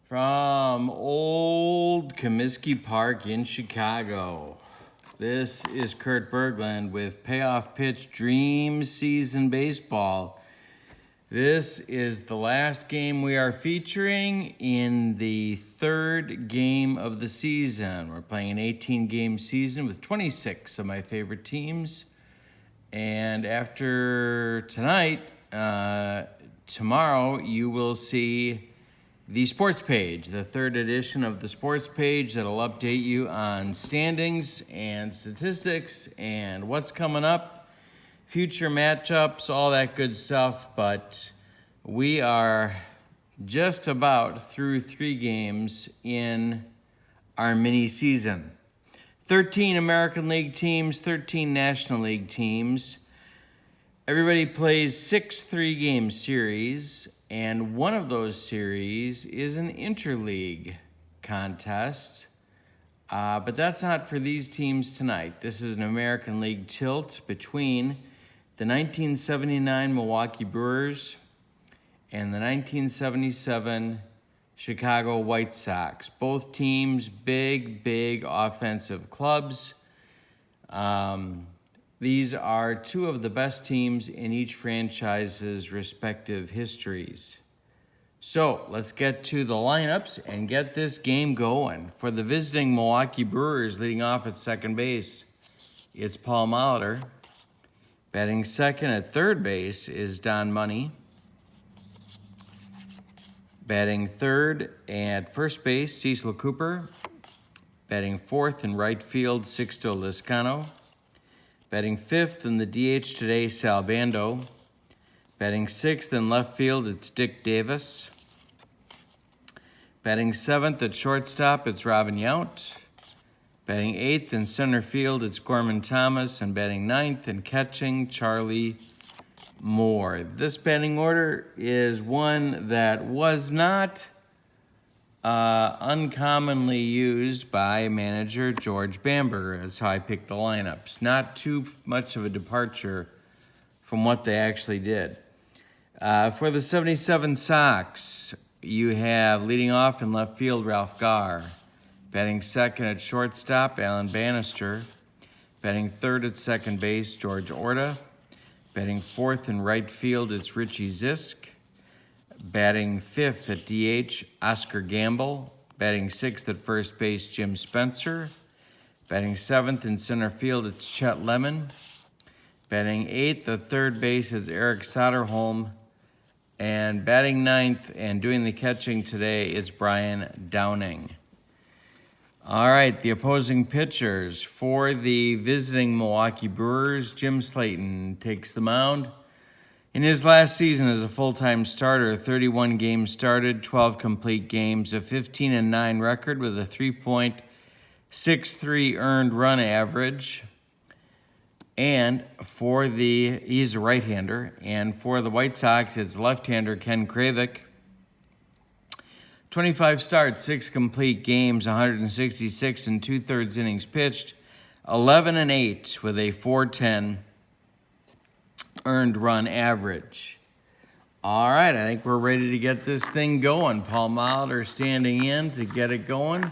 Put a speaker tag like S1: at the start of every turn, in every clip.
S1: From old Comiskey Park in Chicago, this is Kurt Berglund with Payoff Pitch Dream Season Baseball. This is the last game we are featuring in the third game of the season. We're playing an 18-game season with 26 of my favorite teams. And after tonight, tomorrow, you will see the sports page, the third edition of the sports page that'll update you on standings and statistics and what's coming up, future matchups, all that good stuff. But we are just about through 3 games in our mini season. 13 American League teams, 13 National League teams. Everybody plays 6 3-game series, and one of those series is an interleague contest. But that's not for these teams tonight. This is an American League tilt between the 1979 Milwaukee Brewers and the 1977 Chicago White Sox. Both teams, big offensive clubs. These are 2 of the best teams in each franchise's respective histories. So let's get to the lineups and get this game going. For the visiting Milwaukee Brewers, leading off at second base, it's Paul Molitor. Batting second at third base is Don Money. Batting third at first base, Cecil Cooper. Batting fourth in right field, Sixto Lizcano. Batting fifth in the DH today, Sal Bando. Batting sixth in left field, it's Dick Davis. Batting seventh at shortstop, it's Robin Yount. Batting eighth in center field, it's Gorman Thomas. And batting ninth in catching, Charlie Moore. This batting order is one that was not uncommonly used by manager George Bamberger. That's how I picked the lineups. Not too much of a departure from what they actually did. For the 77 Sox, you have leading off in left field Ralph Garr. Batting second at shortstop, Alan Bannister. Batting third at second base, George Orta. Batting fourth in right field, it's Richie Zisk. Batting fifth at DH, Oscar Gamble. Batting sixth at first base, Jim Spencer. Batting seventh in center field, it's Chet Lemon. Batting eighth at third base is Eric Soderholm. And batting ninth and doing the catching today is Brian Downing. All right, the opposing pitchers. For the visiting Milwaukee Brewers, Jim Slayton takes the mound. In his last season as a full-time starter, 31 games started, 12 complete games, a 15-9 record with a 3.63 earned run average. And he's a right-hander. And for the White Sox, it's left-hander Ken Kravick. 25 starts, 6 complete games, 166 and 2/3 innings pitched, 11-8 with a 4.10 earned run average. All right, I think we're ready to get this thing going. Paul Molitor standing in to get it going.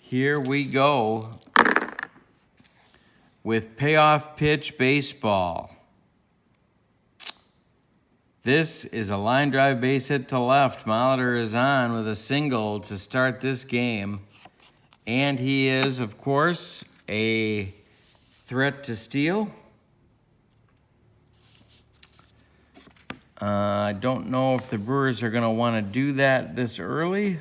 S1: Here we go with Payoff Pitch Baseball. This is a line drive base hit to left. Molitor is on with a single to start this game. And he is, of course, a threat to steal. I don't know if the Brewers are going to want to do that this early.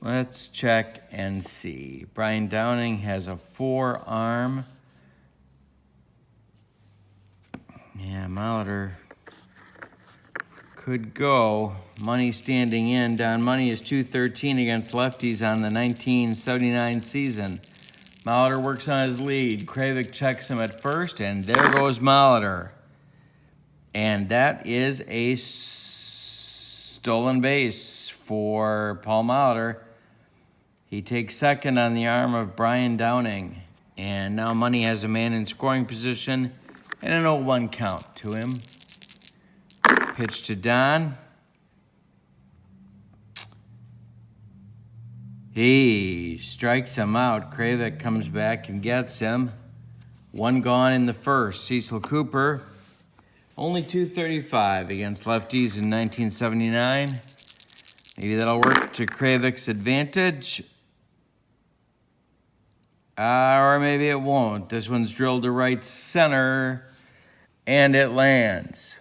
S1: Let's check and see. Brian Downing has a forearm. Yeah, Molitor could go. Money standing in. Don Money is .213 against lefties on the 1979 season. Molitor works on his lead. Kravick checks him at first, and there goes Molitor. And that is a stolen base for Paul Molitor. He takes second on the arm of Brian Downing. And now Money has a man in scoring position And an 0-1 count to him. Pitch to Don. He strikes him out. Kravik comes back and gets him. 1 gone in the first. Cecil Cooper, only .235 against lefties in 1979. Maybe that'll work to Kravik's advantage. Or maybe it won't. This one's drilled to right center, and it lands.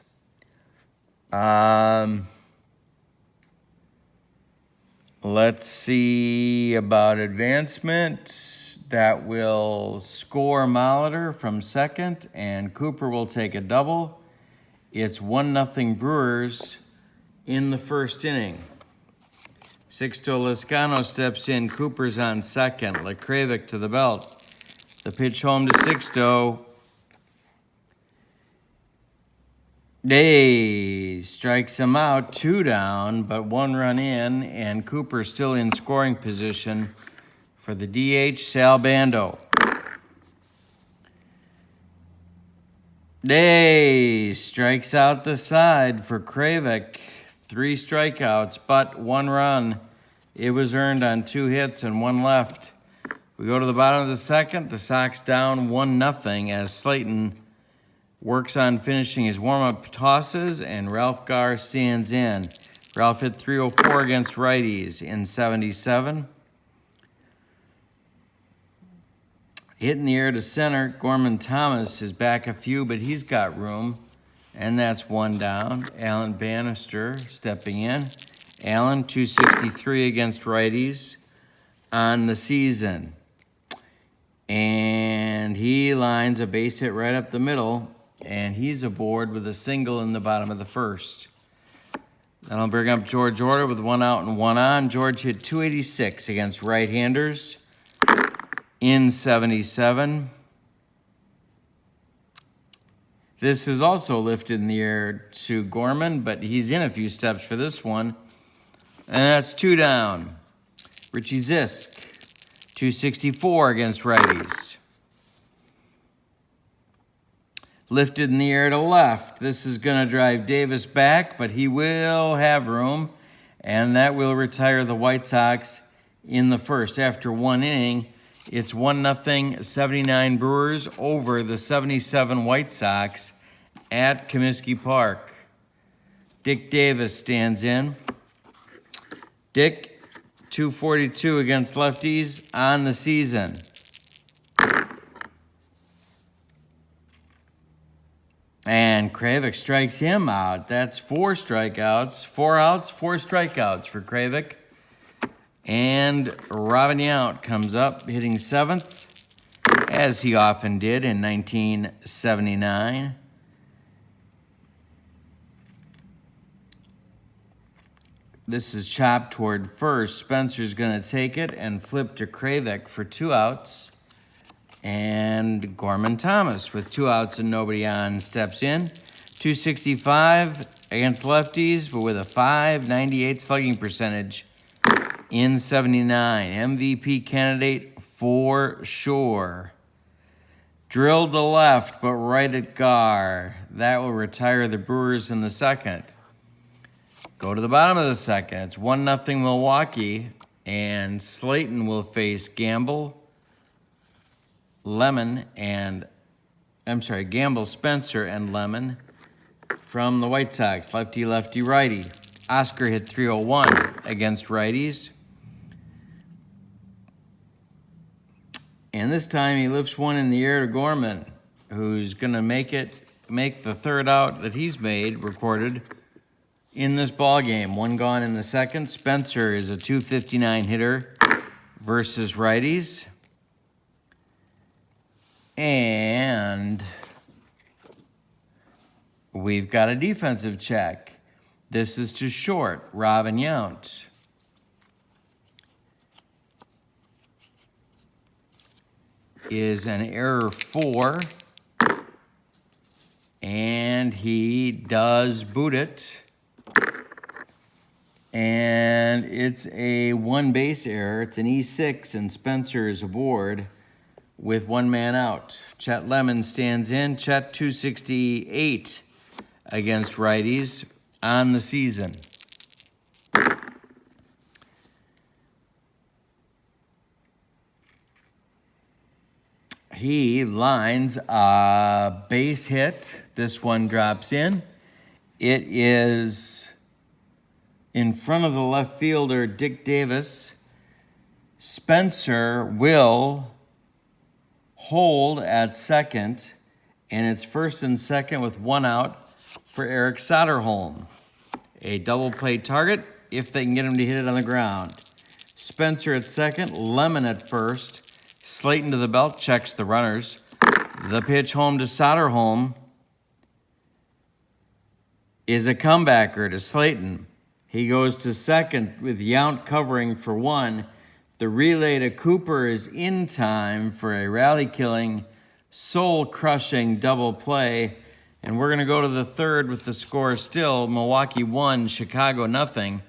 S1: Let's see about advancement. That will score Molitor from second, and Cooper will take a double. It's 1-0 Brewers in the first inning. Sixto Lezcano steps in. Cooper's on second. Kravik to the belt. The pitch home to Sixto. Day strikes him out, 2 down, but 1 run in, and Cooper still in scoring position for the DH, Sal Bando. Day strikes out the side for Kravik. 3 strikeouts, but 1 run. It was earned on 2 hits and 1 left. We go to the bottom of the second. The Sox down 1-0 as Slayton works on finishing his warm-up tosses, and Ralph Garr stands in. Ralph hit .304 against righties in 77. Hit in the air to center. Gorman Thomas is back a few, but he's got room, and that's 1 down. Alan Bannister stepping in. Allen, .263 against righties on the season. And he lines a base hit right up the middle, and he's aboard with a single in the bottom of the first. That'll bring up George Order with 1 out and 1 on. George hit .286 against right-handers in 77. This is also lifted in the air to Gorman, but he's in a few steps for this one. And that's 2 down. Richie Zisk, .264 against righties. Lifted in the air to left. This is going to drive Davis back, but he will have room, and that will retire the White Sox in the first. After 1 inning, it's 1-0 79 Brewers over the 77 White Sox at Comiskey Park. Dick Davis stands in. Dick, .242 against lefties on the season. And Kravik strikes him out. That's 4 strikeouts. 4 outs, 4 strikeouts for Kravik. And Robin Yount comes up, hitting 7th, as he often did in 1979. This is chopped toward first. Spencer's going to take it and flip to Kravik for 2 outs. And Gorman Thomas, with 2 outs and nobody on, steps in. .265 against lefties, but with a .598 slugging percentage in 79. MVP candidate for sure. Drilled to left, but right at Garr. That will retire the Brewers in the second. Go to the bottom of the second. It's 1-0 Milwaukee, and Slayton will face Gamble, Spencer, and Lemon from the White Sox. Lefty, lefty, righty. Oscar hit .301 against righties. And this time he lifts one in the air to Gorman, who's going to make the 3rd out that he's recorded in this ball game. 1 gone in the second. Spencer is a .259 hitter versus righties. And we've got a defensive check. This is to short, Robin Yount. Is an error 4. And he does boot it. And it's a 1 base error. It's an E6, and Spencer is aboard with one man out. Chet Lemon stands in. Chet 268 against righties on the season. He lines a base hit. This one drops in. It is in front of the left fielder, Dick Davis. Spencer will hold at second, and it's first and second with one out for Eric Soderholm. A double play target if they can get him to hit it on the ground. Spencer at second, Lemon at first. Slayton to the belt, checks the runners. The pitch home to Soderholm is a comebacker to Slayton. He goes to second with Yount covering for one. The relay to Cooper is in time for a rally-killing, soul-crushing double play. And we're going to go to the third with the score still. Milwaukee 1, Chicago nothing.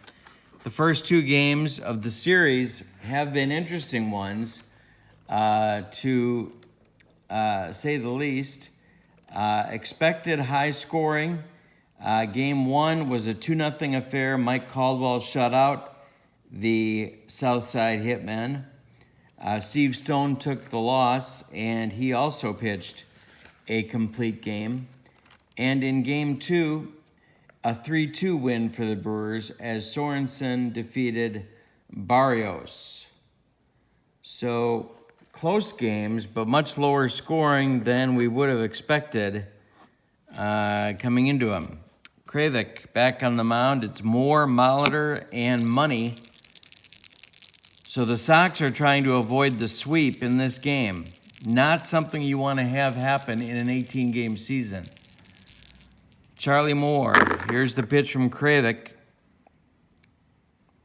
S1: The first two games of the series have been interesting ones, to say the least. Expected high scoring. Game one was a 2-0 affair. Mike Caldwell shut out the Southside Hitmen. Steve Stone took the loss, and he also pitched a complete game. And in game two, a 3-2 win for the Brewers as Sorensen defeated Barrios. So close games, but much lower scoring than we would have expected coming into them. Kravik back on the mound. It's Moore, Molitor, and Money. So the Sox are trying to avoid the sweep in this game. Not something you want to have happen in an 18-game season. Charlie Moore, here's the pitch from Kravik.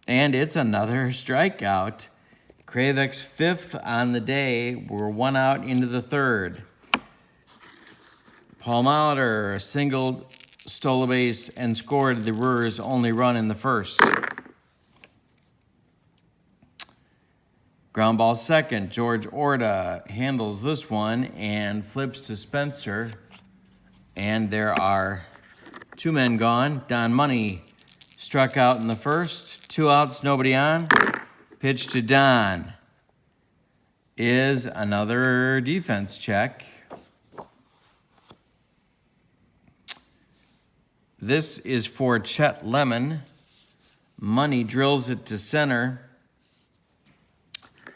S1: And it's another strikeout. Kravik's fifth on the day. We're one out into the third. Paul Molitor singled, stole a base, and scored the Brewers' only run in the first. Ground ball second. George Orta handles this one and flips to Spencer. And there are two men gone. Don Money struck out in the first. 2 outs, nobody on. Pitch to Don is another defense check. This is for Chet Lemon. Money drills it to center.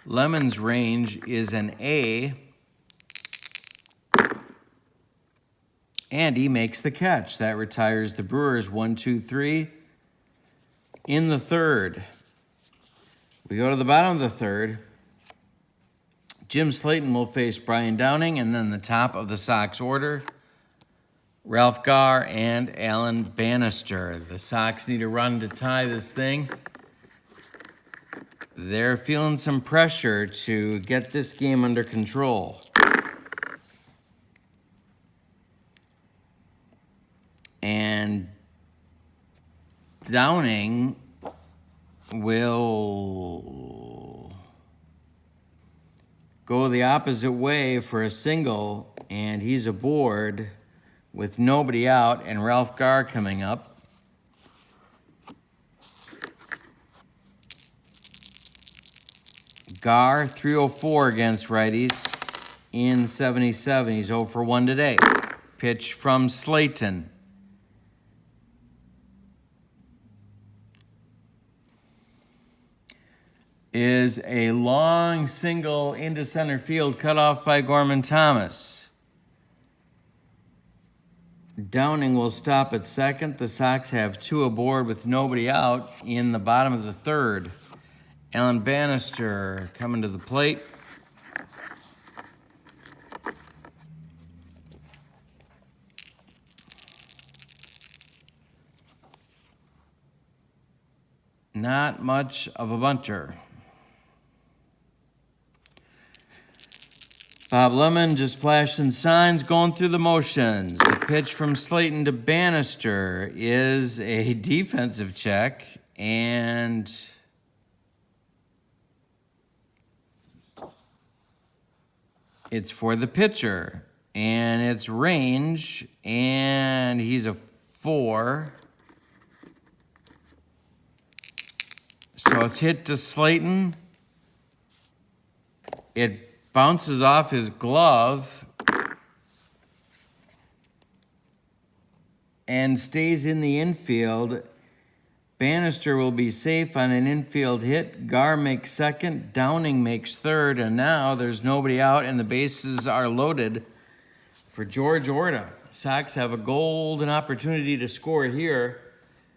S1: Lemon's range is an A. And he makes the catch. That retires the Brewers 1-2-3 in the third. We go to the bottom of the third. Jim Slayton will face Brian Downing, and then the top of the Sox order, Ralph Garr and Alan Bannister. The Sox need a run to tie this thing. They're feeling some pressure to get this game under control. And Downing will go the opposite way for a single, and he's aboard with nobody out, and Ralph Garr coming up. Garr, 304 against righties in 77. He's 0 for 1 today. Pitch from Slayton. Is a long single into center field, cut off by Gorman Thomas. Downing will stop at second. The Sox have 2 aboard with nobody out in the bottom of the third. Alan Bannister coming to the plate. Not much of a bunter. Bob Lemon just flashing signs, going through the motions. The pitch from Slayton to Bannister is a defensive check, and It's for the pitcher. And it's range. And he's a 4. So it's hit to Slayton. It bounces off his glove and stays in the infield. Bannister will be safe on an infield hit. Gar makes second. Downing makes third. And now there's nobody out and the bases are loaded for George Orta. Sox have a golden opportunity to score here,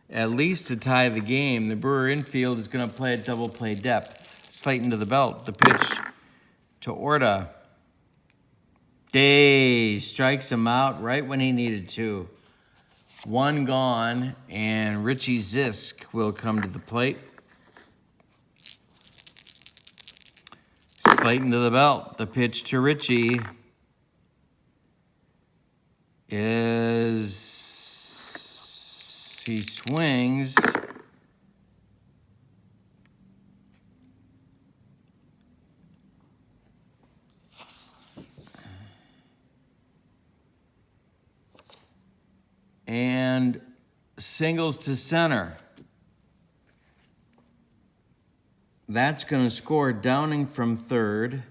S1: at least to tie the game. The Brewer infield is going to play at double play depth. Slayton to the belt. The pitch to Orta. Day strikes him out right when he needed to. 1 gone, and Richie Zisk will come to the plate. Slayton to the belt. The pitch to Richie is... he swings. And singles to center. That's going to score Downing from third.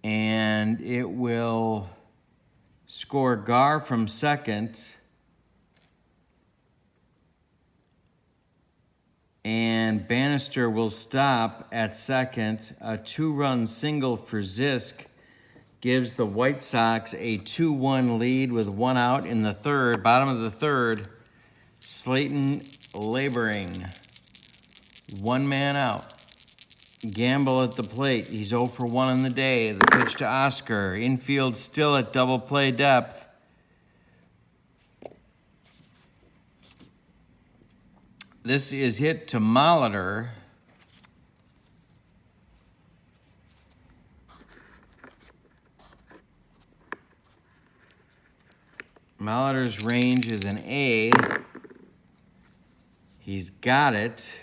S1: And it will score Gar from second. And Bannister will stop at second. A 2-run single for Zisk gives the White Sox a 2-1 lead with 1 out in the third. Bottom of the third, Slayton laboring. 1 man out. Gamble at the plate. He's 0 for 1 on the day. The pitch to Oscar. Infield still at double play depth. This is hit to Molitor. Molitor's range is an A. He's got it.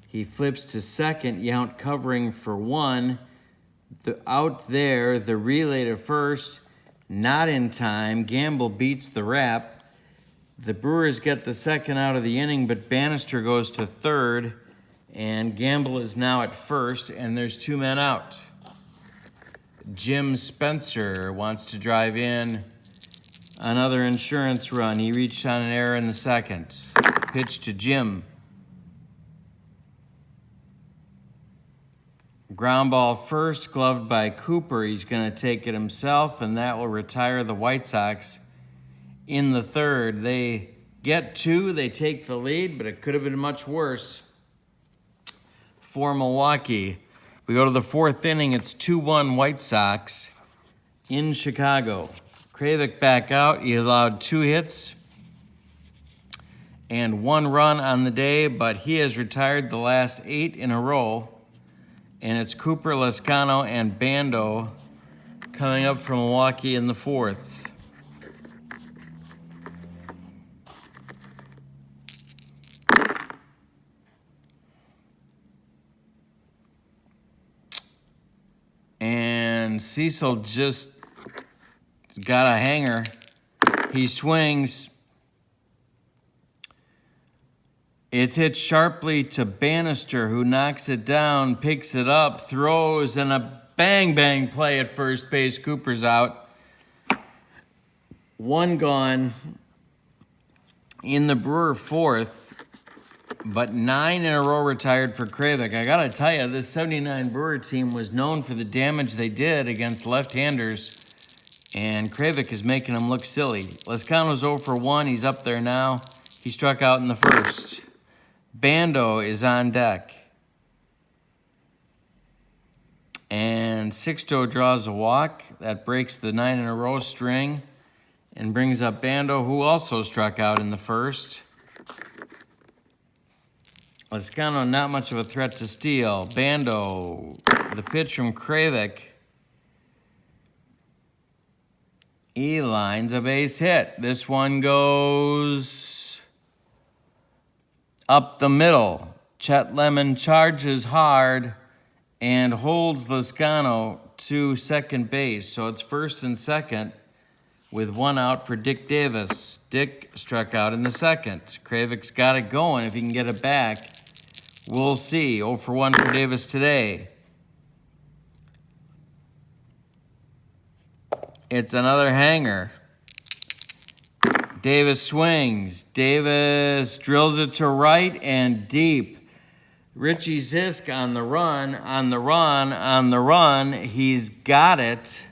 S1: He flips to second. Yount covering for 1. Out there, the relay to first. Not in time. Gamble beats the wrap. The Brewers get the second out of the inning, but Bannister goes to third. And Gamble is now at first, and there's 2 men out. Jim Spencer wants to drive in another insurance run. He reached on an error in the second. Pitch to Jim. Ground ball first, gloved by Cooper. He's going to take it himself, and that will retire the White Sox in the third. They get 2. They take the lead, but it could have been much worse for Milwaukee. We go to the 4th inning. It's 2-1 White Sox in Chicago. Kravic back out. He allowed 2 hits and 1 run on the day, but he has retired the last 8 in a row. And it's Cooper, Lascano, and Bando coming up from Milwaukee in the 4th. And Cecil just got a hanger. He swings. It's hit sharply to Bannister, who knocks it down, picks it up, throws, and a bang play at first base. Cooper's out. 1 gone in the Brewer 4th, but 9 in a row retired for Kravic. I got to tell you, this 79 Brewer team was known for the damage they did against left-handers, and Kravic is making them look silly. Lascano's 0 for 1. He's up there now. He struck out in the first. Bando is on deck. And Sixto draws a walk. That breaks the 9 in a row string and brings up Bando, who also struck out in the first. Lascano not much of a threat to steal. Bando, the pitch from Kravic. He lines a base hit. This one goes up the middle. Chet Lemon charges hard, and holds Lezcano to second base. So it's first and second with one out for Dick Davis. Dick struck out in the second. Kravik's got it going. If he can get it back, we'll see. 0 for 1 for Davis today. It's another hanger. Davis swings. Davis drills it to right and deep. Richie Zisk on the run, on the run, on the run. He's got it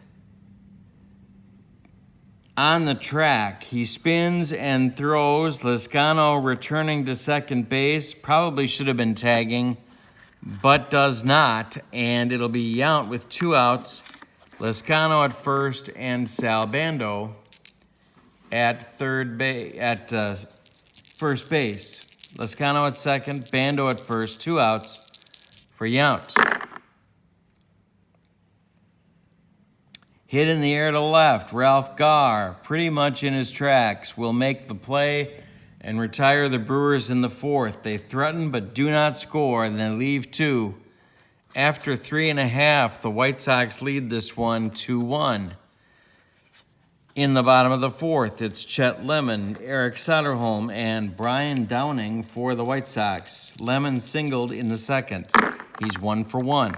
S1: on the track. He spins and throws. Lezcano returning to second base. Probably should have been tagging, but does not. And it'll be Yount with 2 outs. Lezcano at first and Sal Bando at first base. Lezcano at second, Bando at first, 2 outs for Yount. Hit in the air to left. Ralph Garr, pretty much in his tracks, will make the play and retire the Brewers in the 4th. They threaten but do not score, and then leave 2. After 3.5, the White Sox lead this one 2-1. In the bottom of the 4th, it's Chet Lemon, Eric Soderholm, and Brian Downing for the White Sox. Lemon singled in the 2nd. He's 1 for 1.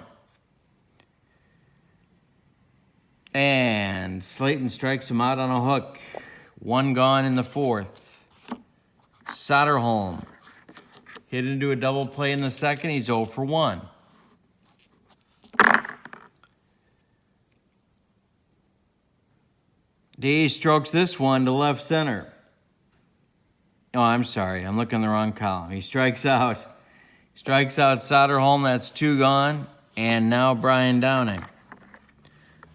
S1: And Slayton strikes him out on a hook. 1 gone in the 4th. Soderholm hit into a double play in the 2nd. He's 0 for 1. D strokes this one to left center. Oh, I'm sorry. I'm looking in the wrong column. He strikes out. Strikes out Soderholm. That's 2 gone. And now Brian Downing.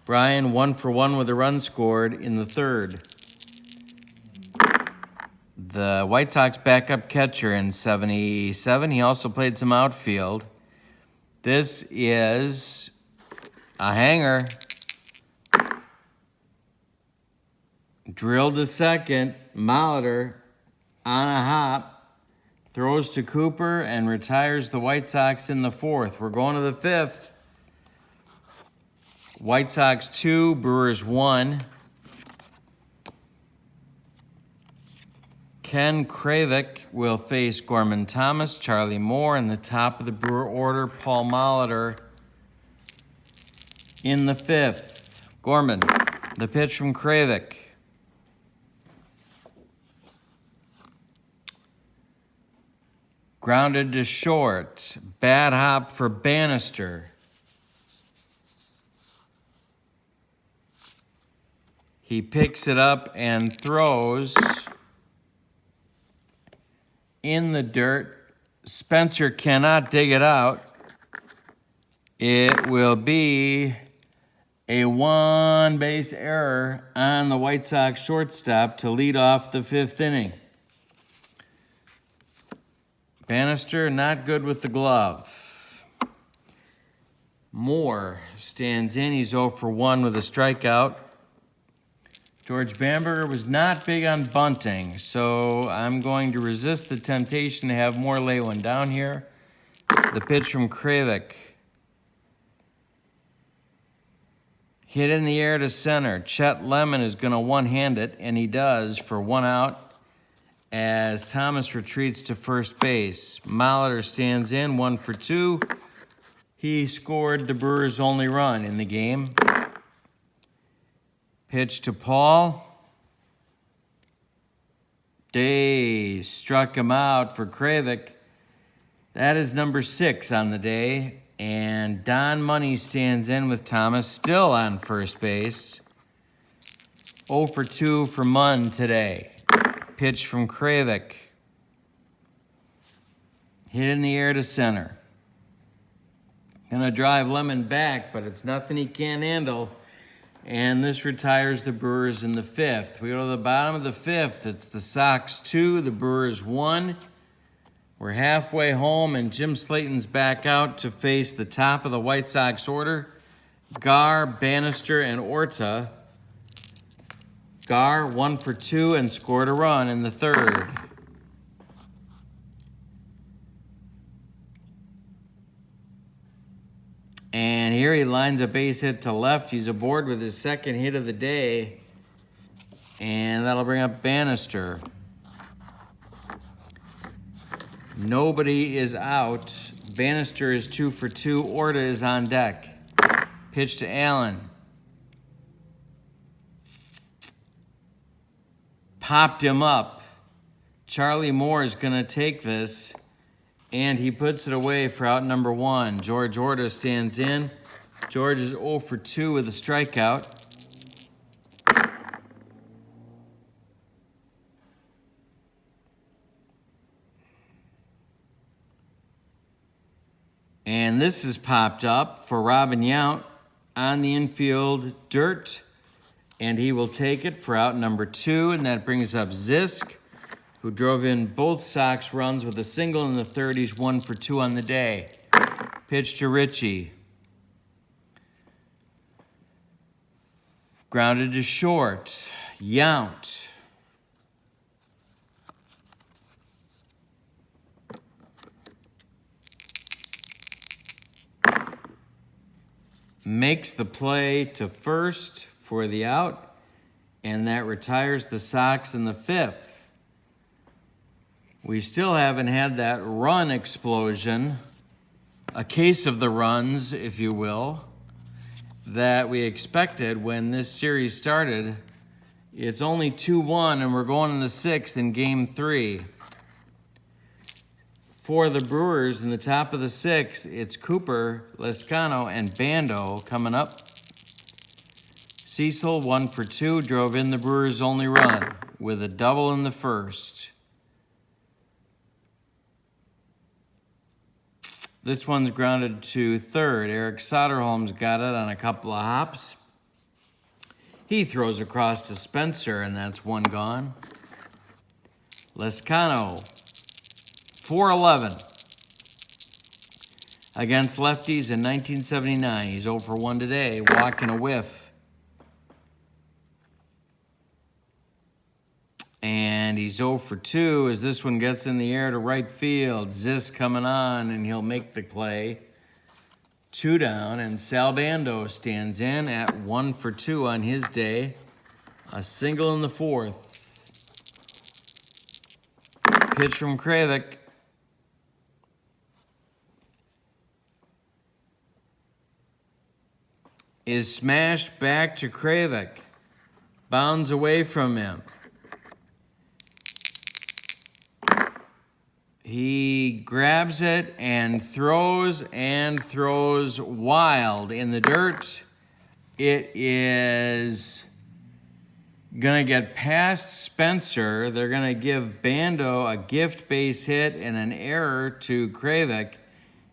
S1: Brian 1 for 1 with a run scored in the 3rd. The White Sox backup catcher in 77. He also played some outfield. This is a hanger. Drilled to second. Molitor on a hop. Throws to Cooper and retires the White Sox in the 4th. We're going to the 5th. White Sox 2, Brewers 1. Ken Kravik will face Gorman Thomas, Charlie Moore, in the top of the Brewer order, Paul Molitor in the 5th. Gorman, the pitch from Kravik. Grounded to short. Bad hop for Bannister. He picks it up and throws in the dirt. Spencer cannot dig it out. It will be a 1-base error on the White Sox shortstop to lead off the 5th inning. Bannister not good with the glove. Moore stands in. He's 0 for 1 with a strikeout. George Bamberger was not big on bunting, so I'm going to resist the temptation to have Moore lay one down here. The pitch from Kravik. Hit in the air to center. Chet Lemon is going to one-hand it, and he does for 1 out as Thomas retreats to first base. Molitor stands in, 1 for 2. He scored the Brewers' only run in the game. Pitch to Paul. Day struck him out for Kravik. That is number 6 on the day. And Don Money stands in with Thomas, still on first base. 0 for 2 for Munn today. Pitch from Kravik. Hit in the air to center. Gonna drive Lemon back, but it's nothing he can't handle. And this retires the Brewers in the 5th. We go to the bottom of the 5th. It's the Sox 2, the Brewers 1. We're halfway home, and Jim Slayton's back out to face the top of the White Sox order. Garr, Bannister, and Orta. Garr 1 for 2 and scored a run in the 3rd. here. He lines a base hit to left. He's aboard with his second hit of the day. And that'll bring up Bannister. Nobody is out. Bannister is 2 for 2. Orta is on deck. Pitch to Allen. Popped him up. Charlie Moore is going to take this, and he puts it away for out number 1. George Orta stands in. George is 0 for 2 with a strikeout. And this is popped up for Robin Yount on the infield dirt. And he will take it for out number 2. And that brings up Zisk, who drove in both Sox runs with a single in the third. He's 1 for 2 on the day. Pitch to Richie. Grounded to short. Yount. Makes the play to first for the out, and that retires the Sox in the 5th. We still haven't had that run explosion, a case of the runs, if you will, that we expected when this series started. It's only 2-1, and we're going in the 6th in Game 3. For the Brewers in the top of the 6th, it's Cooper, Lescano, and Bando coming up. Cecil, 1 for 2, drove in the Brewers' only run with a double in the first. This one's grounded to third. Eric Soderholm's got it on a couple of hops. He throws across to Spencer, and that's 1 gone. Lescano, 4-11 against lefties in 1979. He's 0 for 1 today, walking a whiff. And he's 0 for 2 as this one gets in the air to right field. Zisk coming on, and he'll make the play. 2 down, and Sal Bando stands in at 1 for 2 on his day. A single in the 4th. Pitch from Kravick. Is smashed back to Kravick. Bounds away from him. He grabs it and throws wild in the dirt. It is going to get past Spencer. They're going to give Bando a gift base hit and an error to Kravick.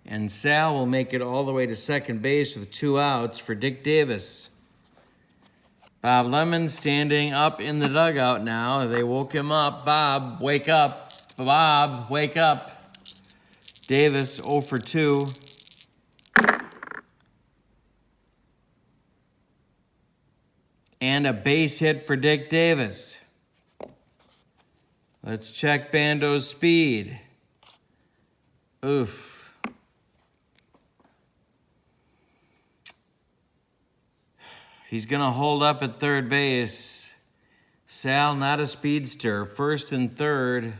S1: And Sal will make it all the way to second base with 2 outs for Dick Davis. Bob Lemon standing up in the dugout now. They woke him up. Bob, wake up. Bob, wake up. Davis 0 for 2. And a base hit for Dick Davis. Let's check Bando's speed. Oof. He's going to hold up at third base. Sal, not a speedster. First and third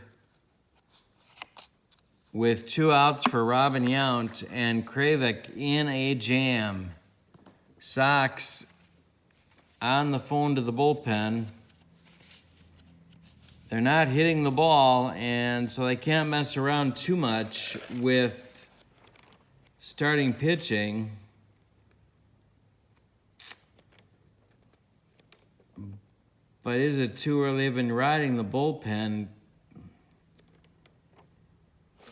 S1: with 2 outs for Robin Yount and Kravick in a jam. Sox on the phone to the bullpen. They're not hitting the ball, and so they can't mess around too much with starting pitching. But is it too early? They've been riding the bullpen.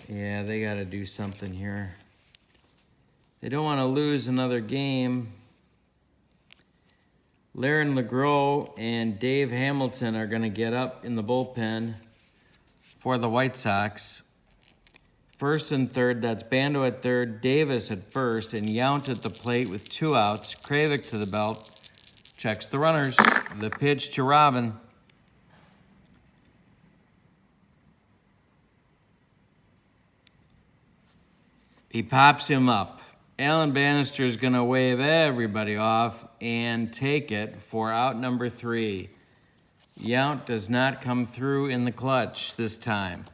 S1: Yeah, they got to do something here. They don't want to lose another game. Laren LeGros and Dave Hamilton are going to get up in the bullpen for the White Sox. First and third, that's Bando at third, Davis at first, and Yount at the plate with 2 outs. Kravick to the belt. Checks the runners. The pitch to Robin. He pops him up. Alan Bannister is going to wave everybody off and take it for out number 3. Yount does not come through in the clutch this time.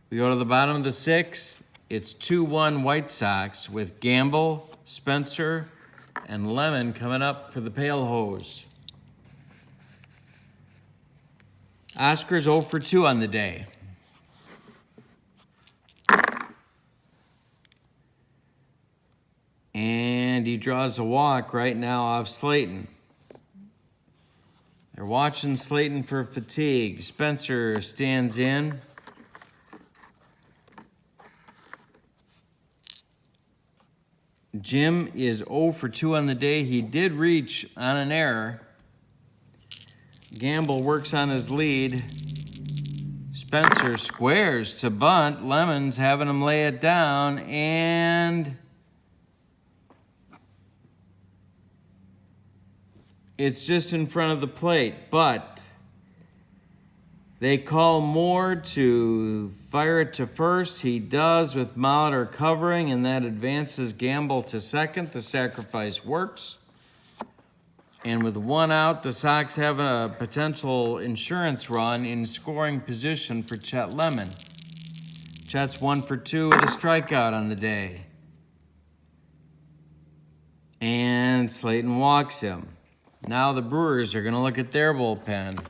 S1: We go to the bottom of the 6th. It's 2-1 White Sox with Gamble, Spencer, and Lemon coming up for the Pale Hose. Oscar's 0 for 2 on the day. And he draws a walk right now off Slayton. They're watching Slayton for fatigue. Spencer stands in. Jim is 0 for 2 on the day. He did reach on an error. Gamble works on his lead. Spencer squares to bunt. Lemon's having him lay it down, and it's just in front of the plate, but they call Moore to fire it to first. He does with Molitor covering, and that advances Gamble to second. The sacrifice works. And with 1 out, the Sox have a potential insurance run in scoring position for Chet Lemon. Chet's 1 for 2 with a strikeout on the day. And Slayton walks him. Now the Brewers are going to look at their bullpen.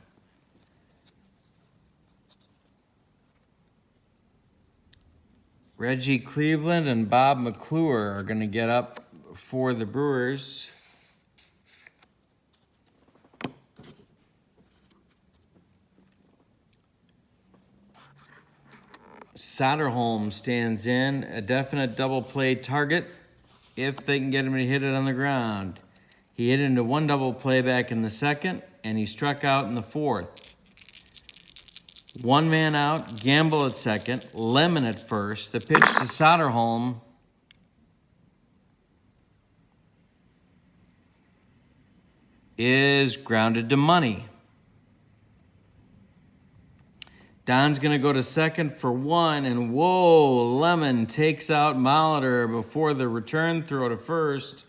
S1: Reggie Cleveland and Bob Mcclure are going to get up for the Brewers. Soderholm stands in, a definite double play target if they can get him to hit it on the ground. He hit into 1 double play back in the 2nd, and he struck out in the 4th. 1 man out, Gamble at 2nd, Lemon at 1st. The pitch to Soderholm is grounded to money. Don's going to go to 2nd for 1, and whoa, Lemon takes out Molitor before the return throw to 1st.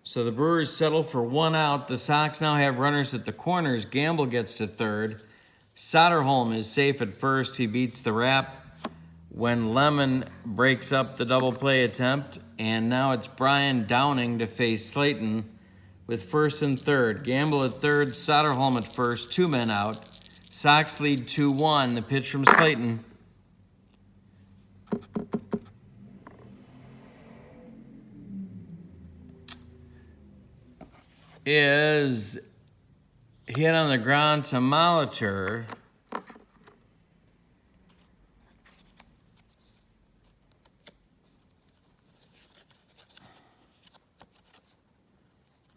S1: So the Brewers settle for 1 out. The Sox now have runners at the corners. Gamble gets to 3rd. Soderholm is safe at 1st. He beats the wrap when Lemon breaks up the double play attempt. And now it's Brian Downing to face Slayton with 1st and 3rd. Gamble at 3rd, Soderholm at 1st, 2 men out. Sox lead 2-1. The pitch from Slayton is hit on the ground to Molitor.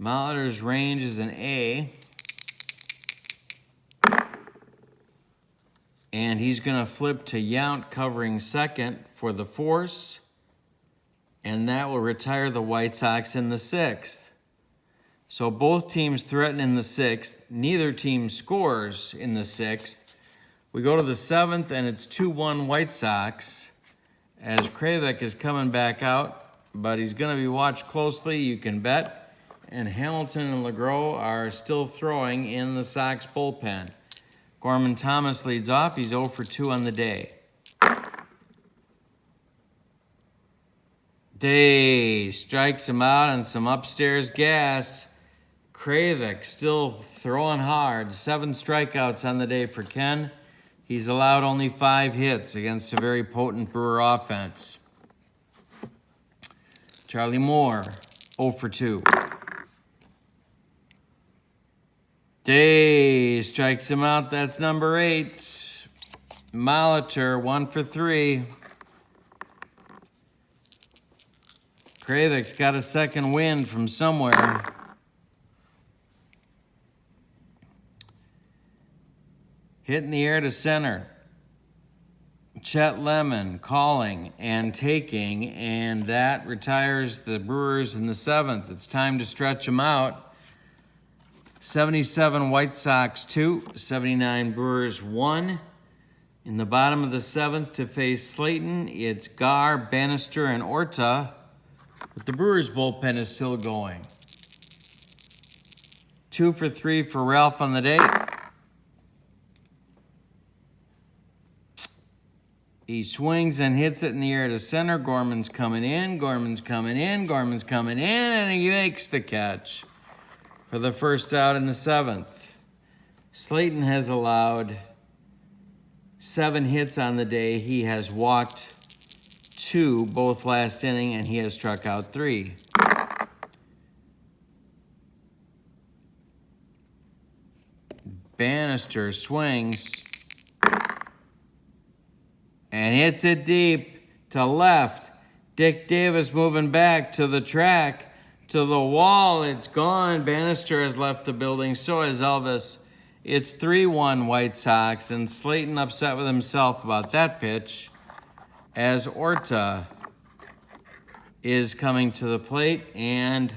S1: Molitor's range is an A. And he's going to flip to Yount covering 2nd for the force. And that will retire the White Sox in the 6th. So both teams threaten in the 6th. Neither team scores in the 6th. We go to the 7th, and it's 2-1 White Sox as Kravik is coming back out. But he's going to be watched closely, you can bet. And Hamilton and LeGros are still throwing in the Sox bullpen. Gorman Thomas leads off. He's 0 for 2 on the day. Day strikes him out on some upstairs gas. Kravik still throwing hard. 7 strikeouts on the day for Ken. He's allowed only 5 hits against a very potent Brewer offense. Charlie Moore, 0 for 2. Day strikes him out. That's number 8. Molitor, 1 for 3. Kravik's got a second wind from somewhere. Hit in the air to center. Chet Lemon calling and taking, and that retires the Brewers in the 7th. It's time to stretch them out. 77 White Sox 2, 79 Brewers 1. In the bottom of the 7th to face Slayton, it's Gar, Bannister, and Orta, But the Brewers bullpen is still going. 2 for 3 for Ralph on the day. He swings and hits it in the air to center. Gorman's coming in, Gorman's coming in, Gorman's coming in, and he makes the catch for the first out in the 7th. Slayton has allowed 7 hits on the day. He has walked 2, both last inning, and he has struck out 3. Bannister swings and hits it deep to left. Dick Davis moving back to the track, to the wall. It's gone. Bannister has left the building. So has Elvis. It's 3-1 White Sox, and Slayton upset with himself about that pitch as Orta is coming to the plate, and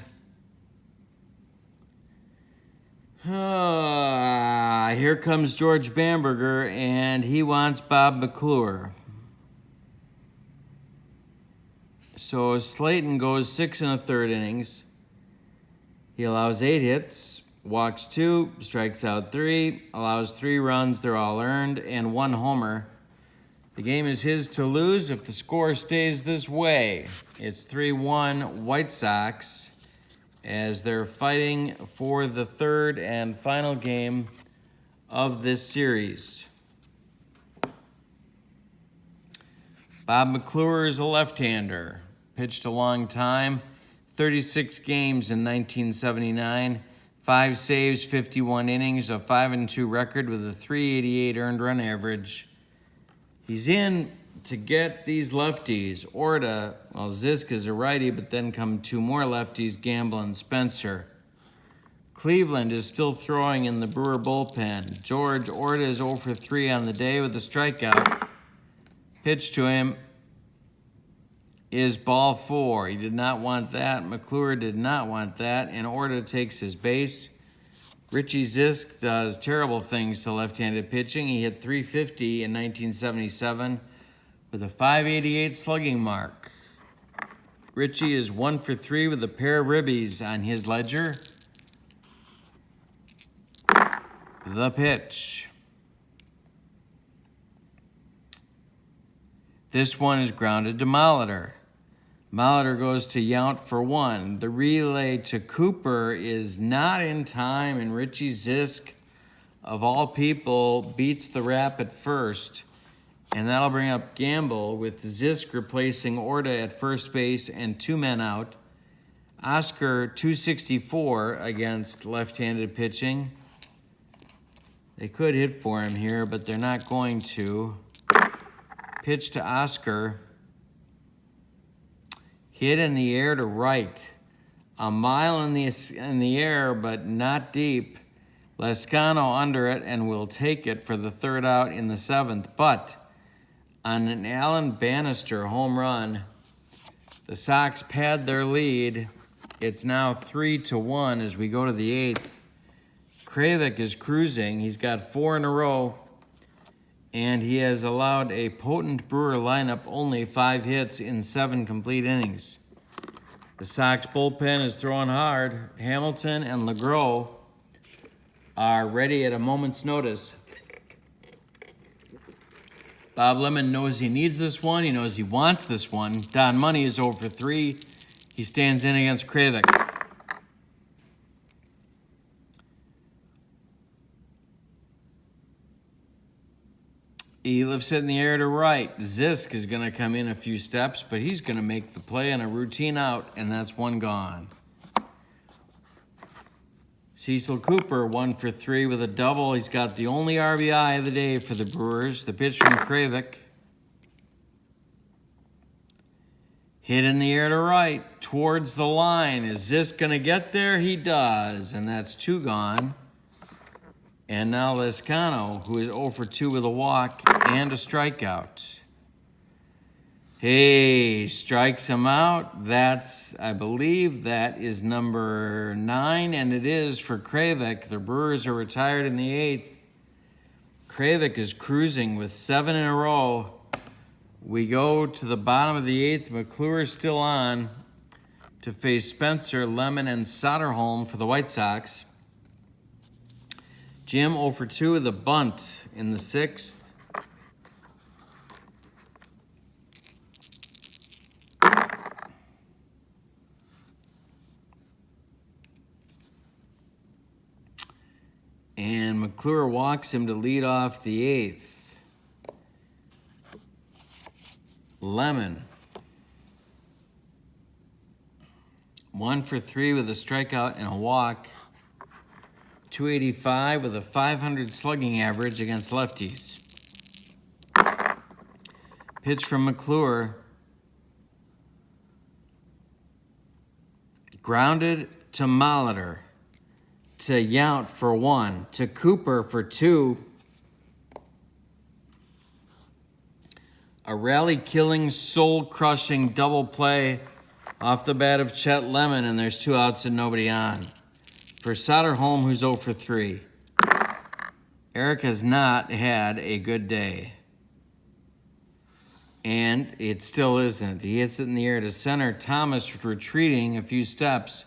S1: here comes George Bamberger, and he wants Bob Mcclure. So Slayton goes 6 1/3 innings. He allows 8 hits, walks 2, strikes out 3, allows 3 runs, they're all earned, and 1 homer. The game is his to lose if the score stays this way. It's 3-1 White Sox as they're fighting for the 3rd and final game of this series. Bob Mcclure is a left-hander. Pitched a long time, 36 games in 1979, 5 saves, 51 innings, a 5-2 record with a 388 earned run average. He's in to get these lefties. Orta, well, Zisk is a righty, but then come 2 more lefties, Gamble and Spencer. Cleveland is still throwing in the Brewer bullpen. George Orta is 0 for 3 on the day with a strikeout. Pitch to him is ball 4. He did not want that. Mcclure did not want that, and Orta takes his base. Richie Zisk does terrible things to left-handed pitching. He hit .350 in 1977 with a .588 slugging mark. Richie is 1 for 3 with a pair of ribbies on his ledger. The pitch. This one is grounded to Molitor. Molitor goes to Yount for 1. The relay to Cooper is not in time, and Richie Zisk, of all people, beats the rap at first. And that'll bring up Gamble with Zisk replacing Orta at first base and 2 men out. Oscar, 264 against left-handed pitching. They could hit for him here, but they're not going to. Pitch to Oscar. Hit in the air to right. A mile in the air, but not deep. Lescano under it and will take it for the 3rd out in the 7th. But on an Alan Bannister home run, the Sox pad their lead. It's now 3-1 as we go to the 8th. Kravic is cruising. He's got 4 in a row. And he has allowed a potent Brewer lineup only 5 hits in 7 complete innings. The Sox bullpen is throwing hard. Hamilton and LeGros are ready at a moment's notice. Bob Lemon knows he needs this one. He knows he wants this one. Don Money is 0 for 3. He stands in against Kravic. He lifts it in the air to right. Zisk is going to come in a few steps, but he's going to make the play on a routine out, and that's 1 gone. Cecil Cooper, 1 for 3 with a double. He's got the only RBI of the day for the Brewers. The pitch from Kravic. Hit in the air to right, towards the line. Is Zisk going to get there? He does, and that's 2 gone. And now Lescano, who is 0 for 2 with a walk and a strikeout. He strikes him out. I believe that is number 9, and it is for Kravic. The Brewers are retired in the 8th. Kravic is cruising with 7 in a row. We go to the bottom of the 8th. Mcclure is still on. to face Spencer, Lemon, and Soderholm for the White Sox. Jim 0 for 2 with a bunt in the 6th. And Mcclure walks him to lead off the 8th. Lemon 1 for 3 with a strikeout and a walk. 285 with a 500 slugging average against lefties. Pitch from Mcclure. Grounded to Molitor. To Yount for 1. To Cooper for 2. A rally-killing, soul-crushing double play off the bat of Chet Lemon, and there's 2 outs and nobody on. For Soderholm, who's 0 for 3. Eric has not had a good day. And it still isn't. He hits it in the air to center. Thomas retreating a few steps.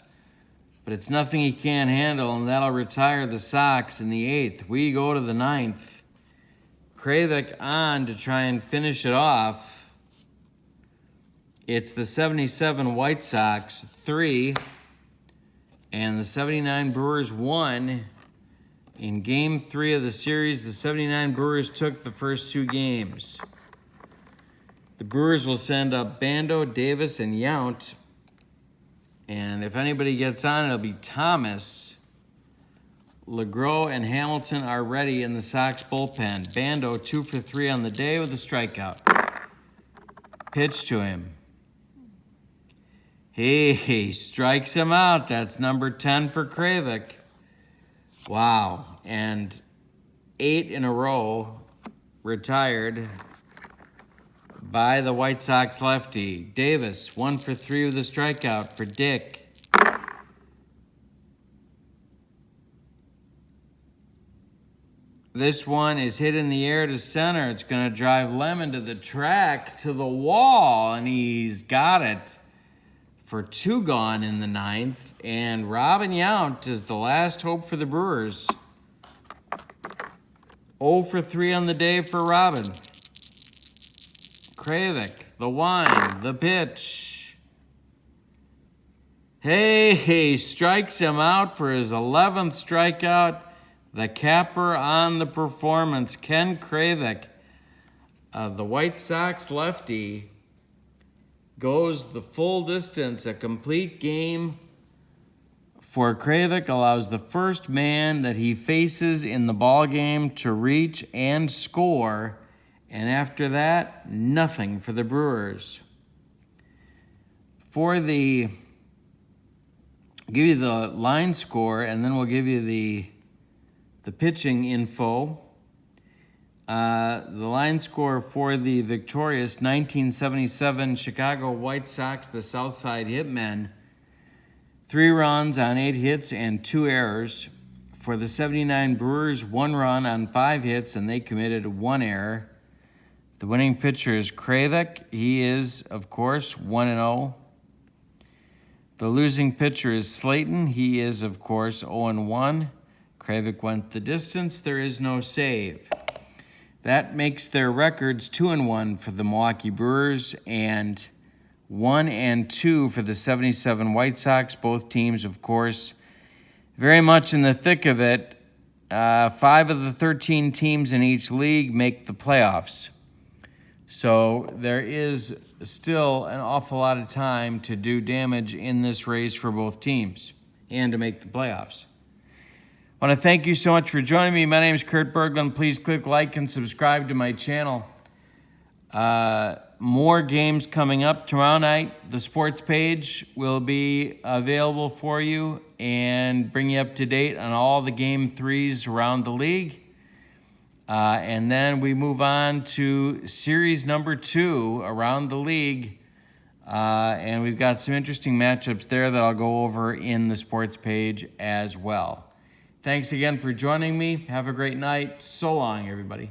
S1: But it's nothing he can't handle, and that'll retire the Sox in the 8th. We go to the 9th. Kravik on to try and finish it off. It's the 77 White Sox 3 and the 79 Brewers 1. In Game 3 of the series, the 79 Brewers took the first 2 games. The Brewers will send up Bando, Davis, and Yount. And if anybody gets on, it'll be Thomas. LeGros and Hamilton are ready in the Sox bullpen. Bando 2 for 3 on the day with a strikeout. Pitch to him. He strikes him out. That's number 10 for Kravik. Wow. And 8 in a row retired by the White Sox lefty. Davis, 1 for 3 with a strikeout for Dick. This one is hit in the air to center. It's going to drive Lemon to the track, to the wall, and he's got it for 2 gone in the 9th. And Robin Yount is the last hope for the Brewers. 0 for 3 on the day for Robin. Kravik, the 1, the pitch. He strikes him out for his 11th strikeout. The capper on the performance, Ken Kravik, the White Sox lefty, goes the full distance. A complete game for Kravik allows the first man that he faces in the ball game to reach and score. And after that, nothing for the Brewers. Give you the line score, and then we'll give you the pitching info. The line score for the victorious 1977 Chicago White Sox, the Southside Hitmen, 3 runs on 8 hits and 2 errors. For the 79 Brewers, 1 run on 5 hits, and they committed 1 error. The winning pitcher is Kravik. He is, of course, 1-0. The losing pitcher is Slayton. He is, of course, 0-1. Kravik went the distance. There is no save. That makes their records 2-1 for the Milwaukee Brewers and 1-2 for the 77 White Sox. Both teams, of course, very much in the thick of it. 5 of the 13 teams in each league make the playoffs. So there is still an awful lot of time to do damage in this race for both teams and to make the playoffs. I want to thank you so much for joining me. My name is Kurt Berglund. Please click like and subscribe to my channel. More games coming up tomorrow night. The sports page will be available for you and bring you up to date on all the game 3s around the league. And then we move on to series number 2 around the league. And we've got some interesting matchups there that I'll go over in the sports page as well. Thanks again for joining me. Have a great night. So long, everybody.